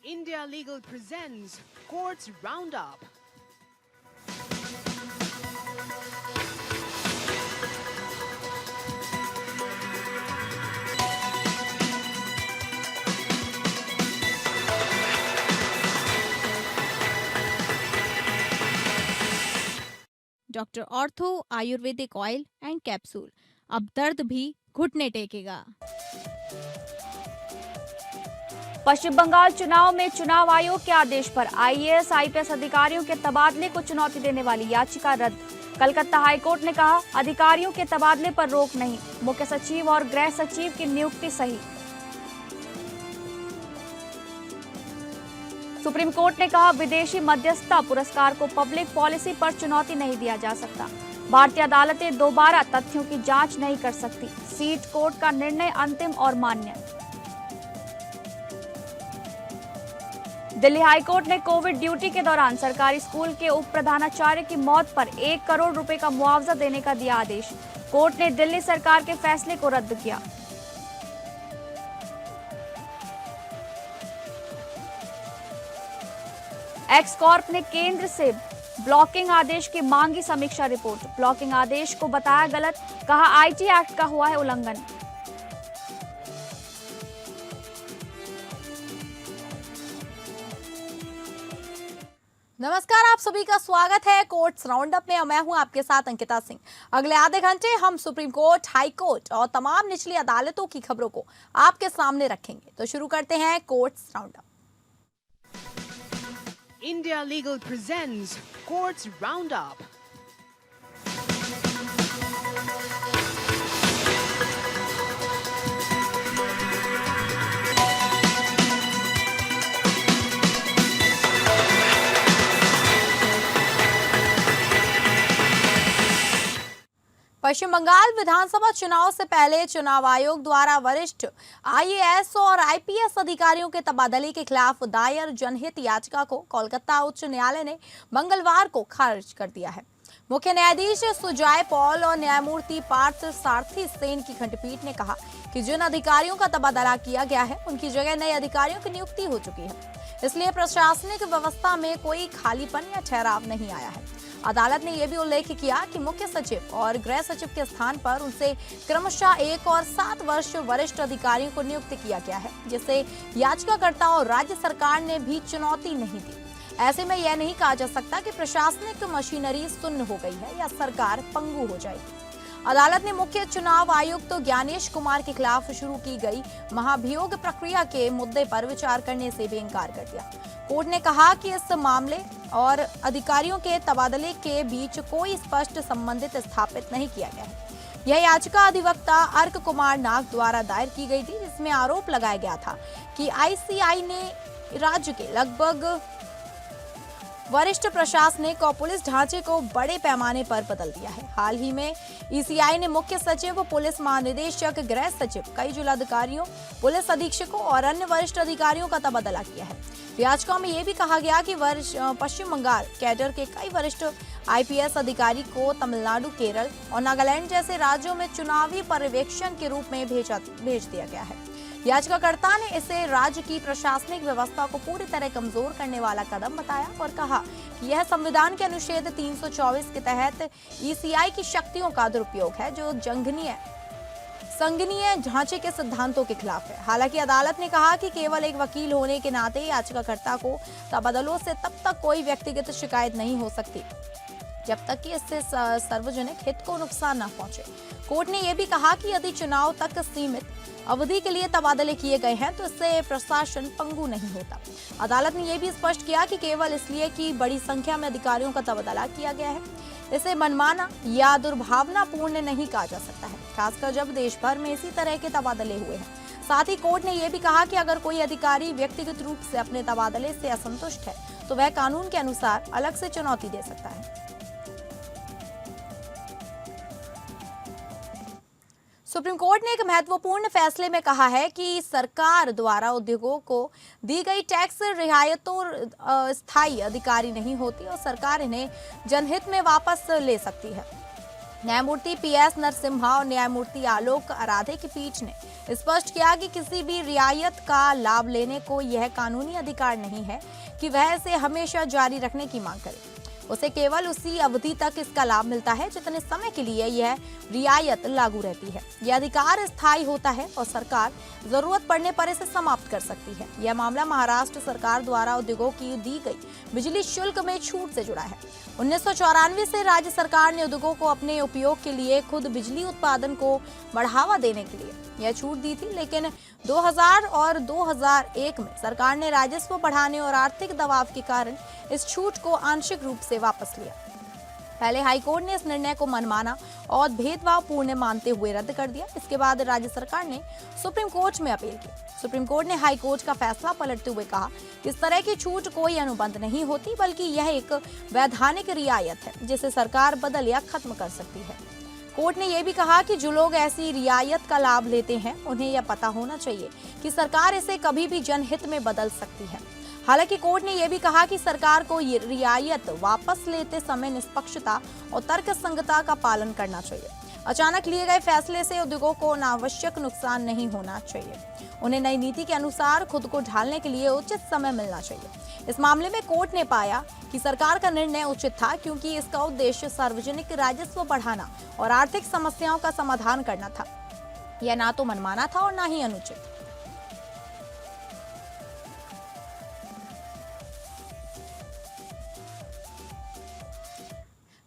India Legal presents Courts Roundup. Doctor ortho Ayurvedic oil and capsule, अब दर्द भी घुटने टेकेगा। पश्चिम बंगाल चुनाव में चुनाव आयोग के आदेश पर आईएएस आईपीएस अधिकारियों के तबादले को चुनौती देने वाली याचिका रद्द। कलकत्ता हाईकोर्ट ने कहा, अधिकारियों के तबादले पर रोक नहीं, मुख्य सचिव और गृह सचिव की नियुक्ति सही। सुप्रीम कोर्ट ने कहा, विदेशी मध्यस्थता पुरस्कार को पब्लिक पॉलिसी पर चुनौती नहीं दिया जा सकता। भारतीय अदालतें दोबारा तथ्यों की जांच नहीं कर सकती। सीट कोर्ट का निर्णय अंतिम और मान्य। दिल्ली हाईकोर्ट ने कोविड ड्यूटी के दौरान सरकारी स्कूल के उप प्रधानाचार्य की मौत पर 1 करोड़ रुपए का मुआवजा देने का दिया आदेश। कोर्ट ने दिल्ली सरकार के फैसले को रद्द किया। एक्स कॉर्प ने केंद्र से ब्लॉकिंग आदेश की मांगी समीक्षा रिपोर्ट। ब्लॉकिंग आदेश को बताया गलत, कहा आईटी एक्ट का हुआ है उल्लंघन। नमस्कार, आप सभी का स्वागत है कोर्ट्स राउंडअप में। मैं हूं आपके साथ अंकिता सिंह। अगले आधे घंटे हम सुप्रीम कोर्ट, हाई कोर्ट और तमाम निचली अदालतों की खबरों को आपके सामने रखेंगे। तो शुरू करते हैं courts roundup. India Legal presents Courts Roundup. पश्चिम बंगाल विधानसभा चुनाव से पहले चुनाव आयोग द्वारा वरिष्ठ आईएएस और आईपीएस अधिकारियों के तबादले के खिलाफ दायर जनहित याचिका को कोलकाता उच्च न्यायालय ने मंगलवार को खारिज कर दिया है। मुख्य न्यायाधीश सुजय पॉल और न्यायमूर्ति पार्थ सारथी सेन की खंडपीठ ने कहा कि जिन अधिकारियों का तबादला किया गया है उनकी जगह नए अधिकारियों की नियुक्ति हो चुकी है, इसलिए प्रशासनिक व्यवस्था में कोई खालीपन या ठहराव नहीं आया है। अदालत ने यह भी उल्लेख किया कि मुख्य सचिव और गृह सचिव के स्थान पर उनसे क्रमशः 1 और 7 वर्ष वरिष्ठ अधिकारियों को नियुक्त किया गया है, जिसे याचिकाकर्ता और राज्य सरकार ने भी चुनौती नहीं दी। ऐसे में यह नहीं कहा जा सकता कि प्रशासनिक मशीनरी शून्य हो गई है या सरकार पंगु हो जाएगी। अदालत ने मुख्य चुनाव आयुक्त ज्ञानेश कुमार के खिलाफ शुरू की गई महाभियोग प्रक्रिया के मुद्दे पर विचार करने से भी इनकार कर दिया। कोर्ट ने कहा कि इस मामले और अधिकारियों के तबादले के बीच कोई स्पष्ट संबंधित स्थापित नहीं किया गया है। यह याचिका अधिवक्ता अर्क कुमार नाग द्वारा दायर की गई थी, जिसमें आरोप लगाया गया था कि आईसीआई ने राज्य के लगभग वरिष्ठ प्रशासनिक और पुलिस ढांचे को बड़े पैमाने पर बदल दिया है। हाल ही में ईसीआई ने मुख्य सचिव, पुलिस महानिदेशक, गृह सचिव, कई जिलाधिकारियों, पुलिस अधीक्षकों और अन्य वरिष्ठ अधिकारियों का तबादला किया है। याचिका में यह भी कहा गया कि पश्चिम बंगाल कैडर के कई वरिष्ठ आईपीएस अधिकारी को तमिलनाडु, केरल और नागालैंड जैसे राज्यों में चुनावी पर्यवेक्षण के रूप में भेज दिया गया है। याचिकाकर्ता ने इसे राज्य की प्रशासनिक व्यवस्था को पूरी तरह कमजोर करने वाला कदम बताया और कहा कि यह संविधान के अनुच्छेद 324 के तहत ईसीआई की शक्तियों का दुरुपयोग है, जो संघीय ढांचे के सिद्धांतों के खिलाफ है। हालांकि अदालत ने कहा कि केवल एक वकील होने के नाते याचिकाकर्ता को तबादलों से तब तक कोई व्यक्तिगत शिकायत नहीं हो सकती जब तक कि इससे सार्वजनिक हित को नुकसान न पहुंचे। कोर्ट ने यह भी कहा कि यदि चुनाव तक सीमित अवधि के लिए तबादले किए गए हैं तो इससे प्रशासन पंगु नहीं होता। अदालत ने यह भी स्पष्ट किया कि केवल इसलिए कि बड़ी संख्या में अधिकारियों का तबादला किया गया है, इसे मनमाना या दुर्भावनापूर्ण नहीं कहा जा सकता है, खासकर जब देश भर में इसी तरह के तबादले हुए हैं। साथ ही कोर्ट ने यह भी कहा कि अगर कोई अधिकारी व्यक्तिगत रूप से अपने तबादले से असंतुष्ट है तो वह कानून के अनुसार अलग से चुनौती दे सकता है। सुप्रीम कोर्ट ने एक महत्वपूर्ण फैसले में कहा है कि सरकार द्वारा उद्योगों को दी गई टैक्स रियायतों स्थायी अधिकारी नहीं होती और सरकार इन्हें जनहित में वापस ले सकती है। न्यायमूर्ति PS नरसिम्हा और न्यायमूर्ति आलोक आराधे की पीठ ने स्पष्ट किया कि किसी भी रियायत का लाभ लेने को यह कानूनी अधिकार नहीं है कि वह इसे हमेशा जारी रखने की मांग करे। उसे केवल उसी अवधि तक इसका लाभ मिलता है जितने समय के लिए यह रियायत लागू रहती है। यह अधिकार स्थायी होता है और सरकार जरूरत पड़ने पर इसे समाप्त कर सकती है। यह मामला महाराष्ट्र सरकार द्वारा उद्योगों की दी गई बिजली शुल्क में छूट से जुड़ा है। 1994 से राज्य सरकार ने उद्योगों को अपने उपयोग के लिए खुद बिजली उत्पादन को बढ़ावा देने के लिए यह छूट दी थी, लेकिन 2000 और 2001 में सरकार ने राजस्व बढ़ाने और आर्थिक दबाव के कारण इस छूट को आंशिक रूप से वापस लिया। पहले हाईकोर्ट ने इस निर्णय को मनमाना और भेदभावपूर्ण मानते हुए रद्द कर दिया। इसके बाद राज्य सरकार ने सुप्रीम कोर्ट में अपील की। सुप्रीम कोर्ट ने हाई कोर्ट का फैसला पलटते हुए कहा, इस तरह की छूट कोई अनुबंध नहीं होती, बल्कि यह एक वैधानिक रियायत है जिसे सरकार बदल या खत्म कर सकती है। कोर्ट ने यह भी कहा कि जो लोग ऐसी रियायत का लाभ लेते हैं उन्हें यह पता होना चाहिए कि सरकार इसे कभी भी जनहित में बदल सकती है। हालांकि कोर्ट ने यह भी कहा कि सरकार को ये रियायत वापस लेते समय निष्पक्षता और तर्कसंगता का पालन करना चाहिए। अचानक लिए गए फैसले से उद्योगों को अनावश्यक नुकसान नहीं होना चाहिए। उन्हें नई नीति के अनुसार खुद को ढालने के लिए उचित समय मिलना चाहिए। इस मामले में कोर्ट ने पाया कि सरकार का निर्णय उचित था, क्योंकि इसका उद्देश्य सार्वजनिक राजस्व बढ़ाना और आर्थिक समस्याओं का समाधान करना था। यह ना तो मनमाना था और ना ही अनुचित।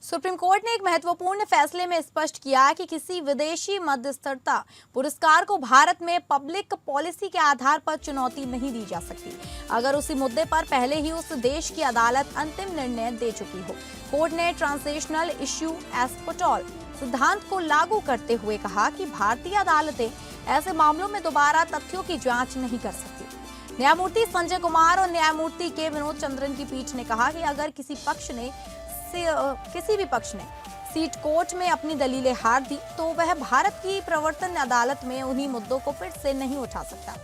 सुप्रीम कोर्ट ने एक महत्वपूर्ण फैसले में स्पष्ट किया कि किसी विदेशी मध्यस्थता पुरस्कार को भारत में पब्लिक पॉलिसी के आधार पर चुनौती नहीं दी जा सकती, अगर उसी मुद्दे पर पहले ही उस देश की अदालत अंतिम निर्णय दे चुकी हो। कोर्ट ने ट्रांसलेशनल इश्यू एस्पोटॉल सिद्धांत को लागू करते हुए कहा कि भारतीय अदालतें ऐसे मामलों में दोबारा तथ्यों की जांच नहीं कर सकती। न्यायमूर्ति संजय कुमार और न्यायमूर्ति के विनोद चंद्रन की पीठ ने कहा कि अगर किसी भी पक्ष ने सीट कोर्ट में अपनी दलीलें हार दी तो वह भारत की प्रवर्तन अदालत में उन्हीं मुद्दों को फिर से नहीं उठा सकता।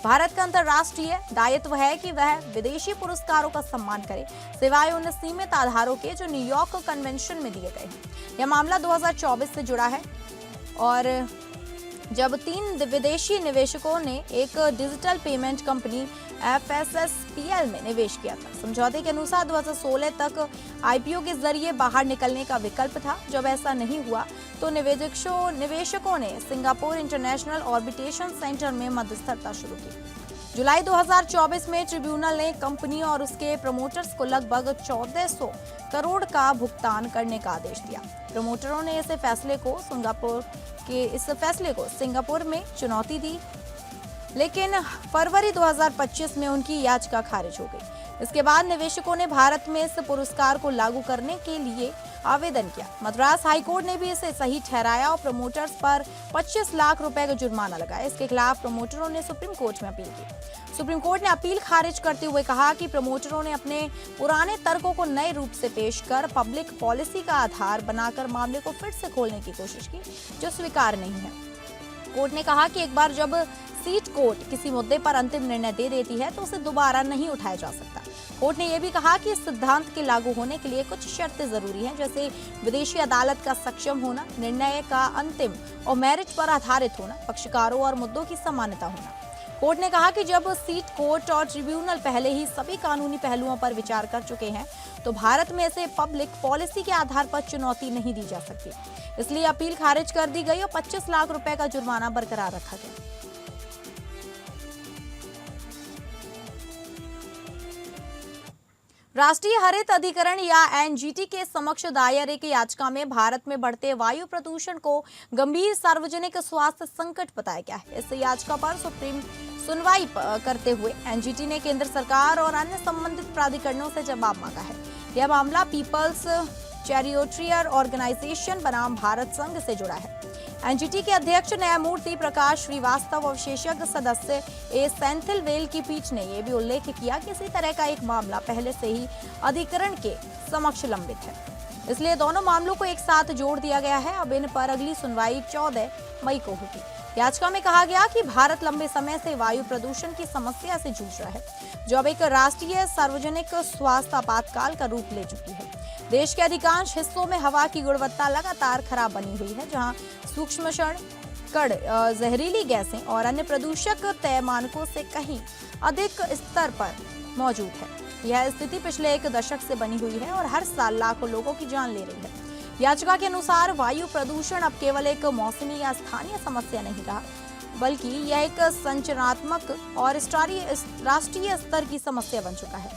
भारत का अंतर्राष्ट्रीय दायित्व है कि वह विदेशी पुरस्कारों का सम्मान करे, सिवाय उन सीमित आधारों के जो न्यूयॉर्क कन्वेंशन में दिए गए हैं। यह मामला 2024 से जुड़ा है और जब 3 विदेशी निवेशकों ने एक डिजिटल पेमेंट कंपनी FSSPL में निवेश किया था। समझौते के अनुसार 2016 तक IPO के जरिए बाहर निकलने का विकल्प था। जब ऐसा नहीं हुआ तो निवेशकों ने सिंगापुर इंटरनेशनल ऑर्बिटेशन सेंटर में मध्यस्थता शुरू की। जुलाई 2024 में ट्रिब्यूनल ने कंपनी और उसके प्रमोटर्स को लगभग 1400 करोड़ का भुगतान करने का आदेश दिया। प्रमोटरों ने इस फैसले को सिंगापुर में चुनौती दी, लेकिन फरवरी 2025 में उनकी याचिका खारिज हो गई। इसके बाद निवेशकों ने भारत में इस पुरस्कार को लागू करने के लिए आवेदन किया। मद्रास हाईकोर्ट ने भी इसे सही ठहराया और प्रमोटर्स पर 25 लाख रुपए का जुर्माना लगाया। इसके खिलाफ प्रमोटरों ने सुप्रीम कोर्ट में अपील की। सुप्रीम कोर्ट ने अपील खारिज करते हुए कहा कि प्रमोटरों ने अपने पुराने तर्कों को नए रूप से पेश कर पब्लिक पॉलिसी का आधार बनाकर मामले को फिर से खोलने की कोशिश की, जो स्वीकार नहीं है। कोर्ट ने कहा कि एक बार जब सीट कोर्ट किसी मुद्दे पर अंतिम निर्णय दे देती है तो उसे दोबारा नहीं उठाया जा सकता। कोर्ट ने यह भी कहा कि इस सिद्धांत के लागू होने के लिए कुछ शर्तें जरूरी हैं, जैसे विदेशी अदालत का सक्षम होना, निर्णय का अंतिम और मेरिट पर आधारित होना, पक्षकारों और मुद्दों की समानता होना। कोर्ट ने कहा कि जब सीट कोर्ट और ट्रिब्यूनल पहले ही सभी कानूनी पहलुओं पर विचार कर चुके हैं तो भारत में इसे पब्लिक पॉलिसी के आधार पर चुनौती नहीं दी जा सकती। इसलिए अपील खारिज कर दी गई और 25 लाख रुपए का जुर्माना बरकरार रखा गया। राष्ट्रीय हरित अधिकरण या NGT के समक्ष दायर एक याचिका में भारत में बढ़ते वायु प्रदूषण को गंभीर सार्वजनिक स्वास्थ्य संकट बताया गया है। इस याचिका पर सुनवाई करते हुए NGT ने केंद्र सरकार और अन्य संबंधित प्राधिकरणों से जवाब मांगा है। यह मामला पीपल्स चैरिटेबल ऑर्गेनाइजेशन बनाम भारत संघ से जुड़ा है। NGT के अध्यक्ष न्यायमूर्ति प्रकाश श्रीवास्तव और विशेषज्ञ सदस्य ए सेंथिल वेल की पीठ ने यह भी उल्लेख किया कि इसी तरह का एक मामला पहले से ही अधिकरण के समक्ष लंबित है, इसलिए दोनों मामलों को एक साथ जोड़ दिया गया है। अब इन पर अगली सुनवाई 14 मई को होगी। याचिका में कहा गया कि भारत लंबे समय से वायु प्रदूषण की समस्या से जूझ रहा है, जो अब एक राष्ट्रीय सार्वजनिक स्वास्थ्य आपातकाल का रूप ले चुकी है। देश के अधिकांश हिस्सों में हवा की गुणवत्ता लगातार खराब बनी हुई है, जहां सूक्ष्म कण, जहरीली गैसें और अन्य प्रदूषक तय मानकों से कहीं अधिक स्तर पर मौजूद है। यह स्थिति पिछले 1 दशक से बनी हुई है और हर साल लाखों लोगों की जान ले रही है। याचिका के अनुसार वायु प्रदूषण अब केवल एक मौसमी या स्थानीय समस्या नहीं रहा, बल्कि यह एक संरचनात्मक और राष्ट्रीय स्तर की समस्या बन चुका है।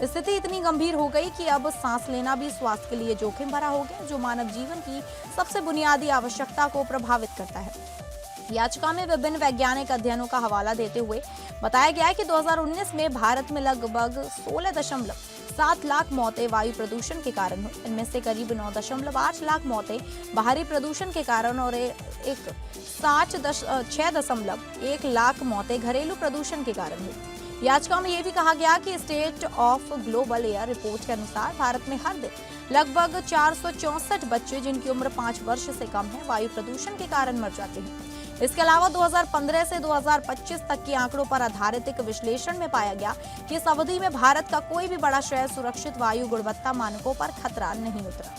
स्थिति इतनी गंभीर हो गई कि अब सांस लेना भी स्वास्थ्य के लिए जोखिम भरा हो गया, जो मानव जीवन की सबसे बुनियादी आवश्यकता को प्रभावित करता है। याचिका में विभिन्न वैज्ञानिक अध्ययनों का हवाला देते हुए बताया गया है कि 2019 में भारत में लगभग 16.7 लाख मौतें वायु प्रदूषण के कारण हुई। इनमें से करीब 9.8 लाख मौतें बाहरी प्रदूषण के कारण और 6.1 लाख मौतें घरेलू प्रदूषण के कारण हुई। याचिका में यह भी कहा गया कि state of global air report के अनुसार भारत में हर दिन लगभग 464 बच्चे जिनकी उम्र 5 वर्ष से कम है वायु प्रदूषण के कारण मर जाते हैं। इसके अलावा 2015 से 2025 तक के आंकड़ों पर आधारित एक विश्लेषण में पाया गया कि इस अवधि में भारत का कोई भी बड़ा शहर सुरक्षित वायु गुणवत्ता मानकों पर खतरा नहीं उतरा।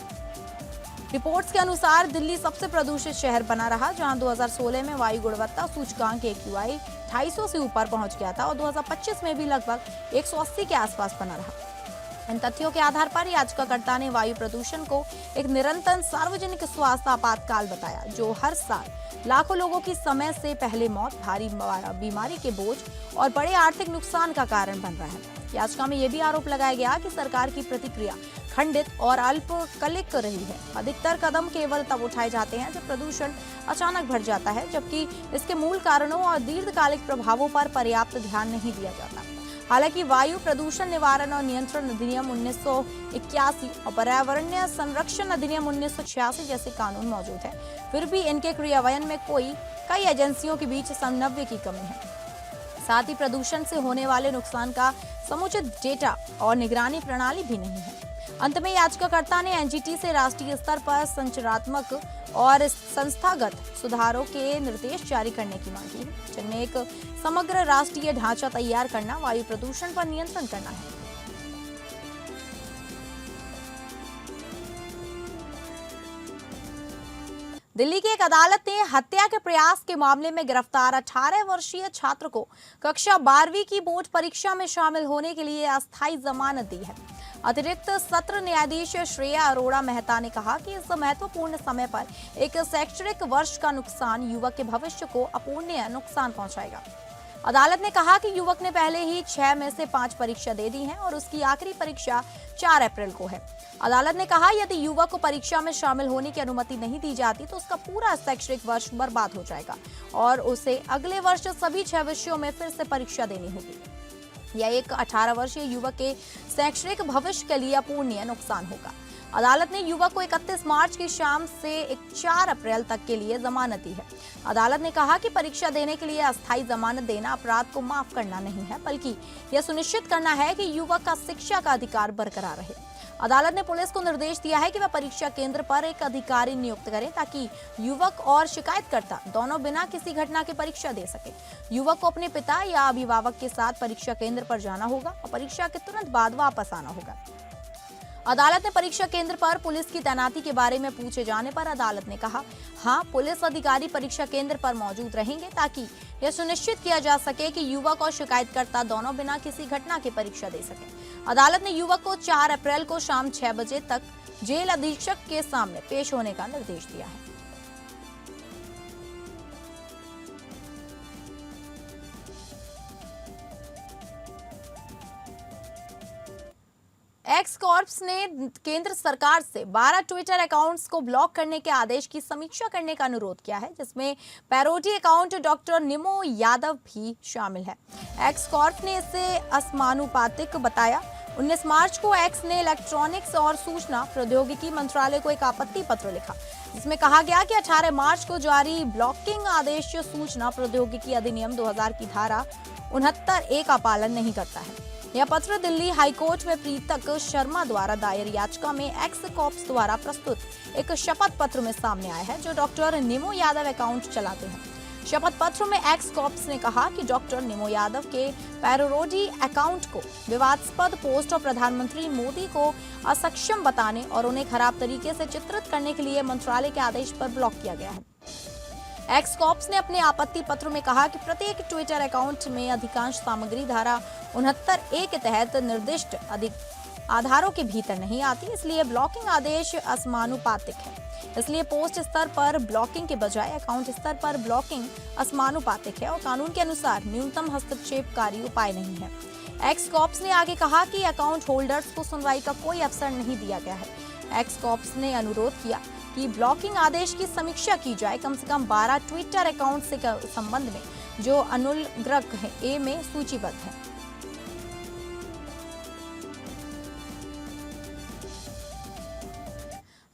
रिपोर्ट्स के अनुसार दिल्ली सबसे प्रदूषित शहर बना रहा, जहां 2016 में वायु गुणवत्ता सूचकांक AQI 250 से ऊपर पहुंच गया था और 2025 में भी लगभग 180 के आसपास बना रहा। इन तथ्यों के आधार पर याचिकाकर्ता ने वायु प्रदूषण को एक निरंतर सार्वजनिक स्वास्थ्य आपातकाल बताया, जो हर साल लाखों लोगों की समय से पहले मौत, भारी बीमारी के बोझ और बड़े आर्थिक नुकसान का कारण बन रहा है। याचिका में यह भी आरोप लगाया गया कि सरकार की प्रतिक्रिया खंडित और अल्पकालिक रही है। अधिकतर कदम केवल तब उठाए जाते हैं जब प्रदूषण अचानक बढ़ जाता है, जबकि इसके मूल कारणों और दीर्घकालिक प्रभावों पर पर्याप्त ध्यान नहीं दिया जाता। हालांकि वायु प्रदूषण निवारण और नियंत्रण अधिनियम 1981 और पर्यावरणीय संरक्षण अधिनियम 1986 जैसे कानून मौजूद है, फिर भी इनके क्रियान्वयन में कई एजेंसियों के बीच समन्वय की कमी है। साथ ही प्रदूषण से होने वाले नुकसान का समुचित डेटा और निगरानी प्रणाली भी नहीं है। अंत में याचिकाकर्ता ने एनजीटी से राष्ट्रीय स्तर पर संरचनात्मक और संस्थागत सुधारों के निर्देश जारी करने की मांग की है, जिनमें एक समग्र राष्ट्रीय ढांचा तैयार करना, वायु प्रदूषण पर नियंत्रण करना है। दिल्ली की एक अदालत ने हत्या के प्रयास के मामले में गिरफ्तार 18 वर्षीय छात्र को कक्षा 12वीं की बोर्ड परीक्षा में शामिल होने के लिए अस्थायी जमानत दी है। अतिरिक्त सत्र न्यायाधीश श्रेया अरोड़ा मेहता ने कहा कि इस महत्वपूर्ण समय पर एक शैक्षणिक वर्ष का नुकसान युवक के भविष्य को अपूरणीय नुकसान पहुंचाएगा। अदालत ने कहा कि युवक ने पहले ही 6 में से 5 परीक्षा दे दी हैं और उसकी आखिरी परीक्षा 4 अप्रैल को है। अदालत ने कहा यदि युवक को परीक्षा में शामिल होने की अनुमति नहीं दी जाती तो उसका पूरा शैक्षणिक वर्ष बर्बाद हो जाएगा और उसे अगले वर्ष सभी 6 विषयों में फिर से परीक्षा देनी होगी। यह एक 18 वर्षीय युवक के शैक्षणिक भविष्य के लिए अपूरणीय नुकसान होगा। अदालत ने युवक को 31 मार्च की शाम से 4 अप्रैल तक के लिए जमानत दी है। अदालत ने कहा कि परीक्षा देने के लिए अस्थायी जमानत देना अपराध को माफ करना नहीं है, बल्कि यह सुनिश्चित करना है कि युवक का शिक्षा का अधिकार बरकरार रहे। अदालत ने पुलिस को निर्देश दिया है कि वह परीक्षा केंद्र पर एक अधिकारी नियुक्त करे ताकि युवक और शिकायतकर्ता दोनों बिना किसी घटना की परीक्षा दे सके। युवक को अपने पिता या अभिभावक के साथ परीक्षा केंद्र पर जाना होगा और परीक्षा के तुरंत बाद वापस आना होगा। अदालत ने परीक्षा केंद्र पर पुलिस की तैनाती के बारे में पूछे जाने पर अदालत ने कहा, हाँ, पुलिस अधिकारी परीक्षा केंद्र पर मौजूद रहेंगे ताकि यह सुनिश्चित किया जा सके कि युवक और शिकायतकर्ता दोनों बिना किसी घटना की परीक्षा दे सके। अदालत ने युवक को 4 अप्रैल को शाम 6 बजे तक जेल अधीक्षक के सामने पेश होने का निर्देश दिया है। एक्स कॉर्प्स ने केंद्र सरकार से 12 ट्विटर अकाउंट्स को ब्लॉक करने के आदेश की समीक्षा करने का अनुरोध किया है, जिसमें पैरोडी अकाउंट डॉक्टर निमो यादव भी शामिल है। एक्स कॉर्प ने इसे असमानुपातिक बताया। 19 मार्च को एक्स ने इलेक्ट्रॉनिक्स और सूचना प्रौद्योगिकी मंत्रालय को एक आपत्ति पत्र लिखा, जिसमें कहा गया कि 18 मार्च को जारी ब्लॉकिंग आदेश सूचना प्रौद्योगिकी अधिनियम 2000 की धारा 69(a) का पालन नहीं करता है। यह पत्र दिल्ली हाईकोर्ट में प्रीतक शर्मा द्वारा दायर याचिका में एक्स कॉर्प्स द्वारा प्रस्तुत एक शपथ पत्र में सामने आया है, जो डॉक्टर निमो यादव अकाउंट चलाते हैं। शपथ पत्र में एक्स कॉर्प्स ने कहा कि डॉक्टर निमो यादव के पैरोडी अकाउंट को विवादास्पद पोस्ट और प्रधानमंत्री मोदी को असक्षम बताने और उन्हें खराब तरीके से चित्रित करने के लिए मंत्रालय के आदेश पर ब्लॉक किया गया है। एक्स कॉर्प्स ने अपने आपत्ति पत्र में कहा कि प्रत्येक ट्विटर अकाउंट में अधिकांश सामग्री धारा 69A के तहत निर्दिष्ट आधारों के भीतर नहीं आती, इसलिए ब्लॉकिंग आदेश असमानुपातिक है। इसलिए पोस्ट स्तर पर ब्लॉकिंग के बजाय अकाउंट स्तर पर ब्लॉकिंग असमानुपातिक है और कानून के अनुसार न्यूनतम हस्तक्षेपकारी उपाय नहीं है। एक्स कॉर्प्स ने आगे कहा कि अकाउंट होल्डर्स को सुनवाई का कोई अवसर नहीं दिया गया है। एक्स कॉर्प्स ने अनुरोध किया कि ब्लॉकिंग आदेश की समीक्षा की जाए, कम से कम 12 ट्विटर अकाउंट से संबंध में जो अनुग्रह ए में सूचीबद्ध है।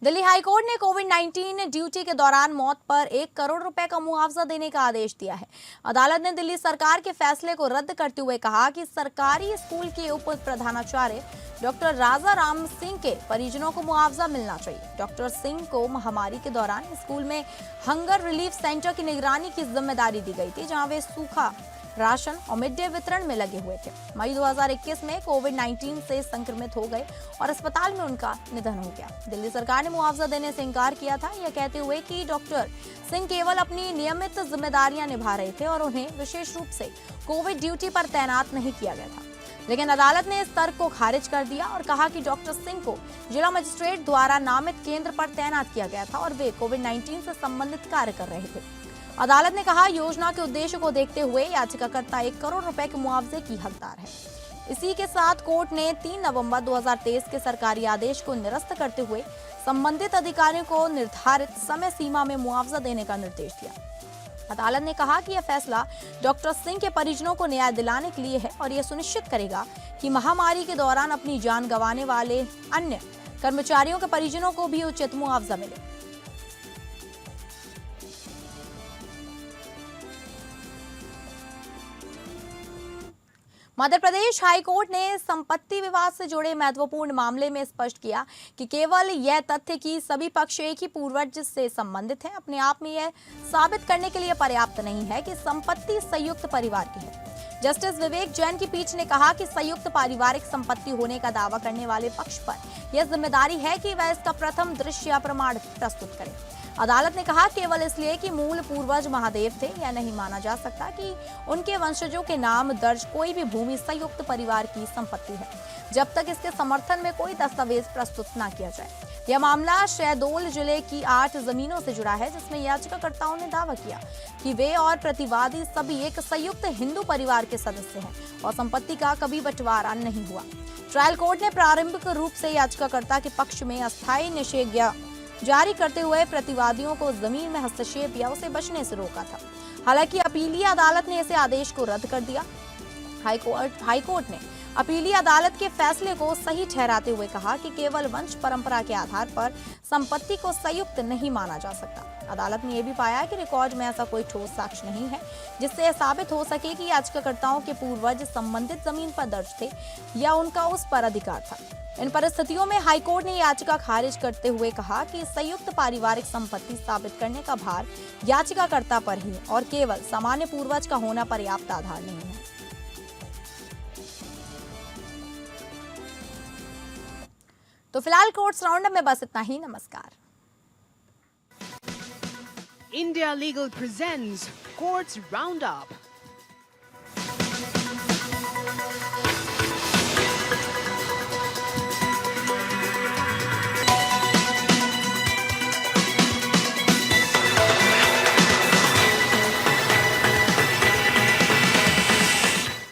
दिल्ली हाईकोर्ट ने कोविड-19 ड्यूटी के दौरान मौत पर 1 करोड़ रुपए का मुआवजा देने का आदेश दिया है। अदालत ने दिल्ली सरकार के फैसले को रद्द करते हुए कहा कि सरकारी स्कूल के उप प्रधानाचार्य डॉक्टर राजा राम सिंह के परिजनों को मुआवजा मिलना चाहिए। डॉक्टर सिंह को महामारी के दौरान स्कूल में हंगर रिलीफ सेंटर की निगरानी की जिम्मेदारी दी गई थी, जहां वे सूखा राशन और मिड डे वितरण में लगे हुए थे। मई 2021 में कोविड-19 से संक्रमित हो गए और अस्पताल में उनका निधन हो गया। दिल्ली सरकार ने मुआवजा देने से इनकार किया था, यह कहते हुए कि डॉक्टर सिंह केवल अपनी नियमित जिम्मेदारियां निभा रहे थे और उन्हें विशेष रूप से कोविड ड्यूटी पर तैनात नहीं किया गया था। लेकिन अदालत ने इस तर्क को खारिज कर दिया और कहा कि डॉक्टर सिंह को जिला मजिस्ट्रेट द्वारा नामित केंद्र पर तैनात किया गया था और वे कोविड-19 से संबंधित कार्य कर रहे थे। अदालत ने कहा, योजना के उद्देश्य को देखते हुए याचिकाकर्ता 1 करोड़ रुपए के मुआवजे की हकदार है। इसी के साथ कोर्ट ने 3 नवंबर 2023 के सरकारी आदेश को निरस्त करते हुए संबंधित अधिकारियों को निर्धारित समय सीमा में मुआवजा देने का निर्देश दिया। अदालत ने कहा कि यह फैसला डॉक्टर सिंह के परिजनों को न्याय दिलाने के लिए है और यह सुनिश्चित करेगा कि महामारी के दौरान अपनी जान गंवाने वाले अन्य कर्मचारियों के परिजनों को भी उचित मुआवजा मिले। मध्य प्रदेश हाईकोर्ट ने संपत्ति विवाद से जुड़े महत्वपूर्ण मामले में स्पष्ट किया कि केवल यह तथ्य कि सभी पक्ष एक ही पूर्वज से संबंधित हैं, अपने आप में यह साबित करने के लिए पर्याप्त नहीं है कि संपत्ति संयुक्त परिवार की है। जस्टिस विवेक जैन की पीठ ने कहा कि संयुक्त पारिवारिक संपत्ति होने का दावा करने वाले पक्ष पर यह जिम्मेदारी है कि वह इसका प्रथम दृश्य या प्रमाण प्रस्तुत करे। अदालत ने कहा, केवल इसलिए कि मूल पूर्वज महादेव थे, यह नहीं माना जा सकता कि उनके वंशजों के नाम दर्ज कोई भी भूमि संयुक्त परिवार की संपत्ति है, जब तक इसके समर्थन में कोई दस्तावेज प्रस्तुत न किया जाए। यह मामला शहडोल जिले की 8 जमीनों से जुड़ा है, जिसमें याचिकाकर्ताओं ने दावा किया कि वे और प्रतिवादी सभी एक संयुक्त हिंदू परिवार के सदस्य हैं और संपत्ति का कभी बंटवारा नहीं हुआ। ट्रायल कोर्ट ने प्रारंभिक रूप से याचिकाकर्ता के पक्ष में अस्थायी निषेधाज्ञा जारी करते हुए प्रतिवादियों को जमीन में हस्तक्षेप या उसे बचने से रोका था। हालांकि अपीलीय अदालत ने इसे आदेश को रद्द कर दिया। हाईकोर्ट ने अपीलीय अदालत के फैसले को सही ठहराते हुए कहा कि केवल वंश परंपरा के आधार पर संपत्ति को संयुक्त नहीं माना जा सकता। अदालत ने यह भी पाया कि रिकॉर्ड में ऐसा कोई ठोस साक्ष्य नहीं है जिससे यह साबित हो सके कि याचिकाकर्ताओं के पूर्वज संबंधित जमीन पर दर्ज थे या उनका उस पर अधिकार था। इन परिस्थितियों में हाईकोर्ट ने याचिका खारिज करते हुए कहा कि संयुक्त पारिवारिक संपत्ति साबित करने का भार याचिकाकर्ता पर ही और केवल सामान्य पूर्वज का होना पर्याप्त आधार नहीं है। तो फिलहाल कोर्ट्स राउंडअप में बस इतना ही। नमस्कार। India Legal presents Courts Roundup.